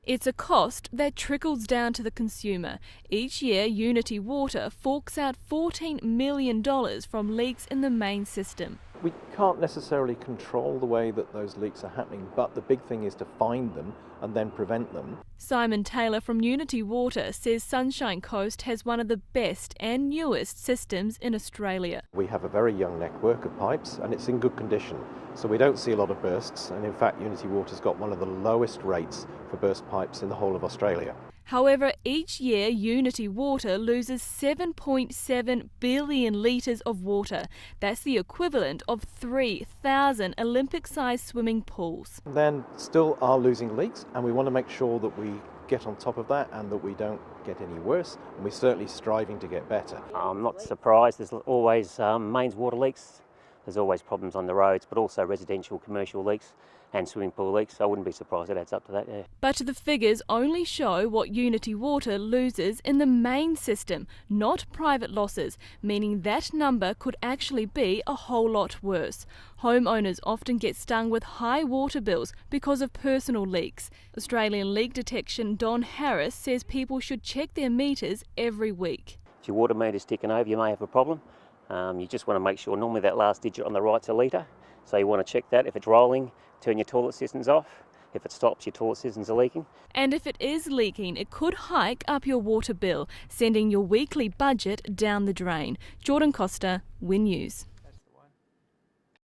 It's a cost that trickles down to the consumer. Each year, Unity Water forks out $14 million from leaks in the main system. We can't necessarily control the way that those leaks are happening, but the big thing is to find them and then prevent them. Simon Taylor from Unity Water says Sunshine Coast has one of the best and newest systems in Australia. We have a very young network of pipes and it's in good condition, so we don't see a lot of bursts, and in fact Unity Water's got one of the lowest rates for burst pipes in the whole of Australia. However, each year Unity Water loses 7.7 billion litres of water. That's the equivalent of 3,000 Olympic-sized swimming pools. Then still are losing leaks, and we want to make sure that we get on top of that and that we don't get any worse, and we're certainly striving to get better. I'm not surprised. There's always mains water leaks. There's always problems on the roads, but also residential, commercial leaks and swimming pool leaks. I wouldn't be surprised it adds up to that, yeah. But the figures only show what Unity Water loses in the main system, not private losses, meaning that number could actually be a whole lot worse. Homeowners often get stung with high water bills because of personal leaks. Australian Leak Detection Don Harris says people should check their meters every week. If your water meter's ticking over, you may have a problem. You just want to make sure, normally that last digit on the right's a litre, so you want to check that. If it's rolling, turn your toilet systems off. If it stops, your toilet systems are leaking. And if it is leaking, it could hike up your water bill, sending your weekly budget down the drain. Jordan Costa, Win News.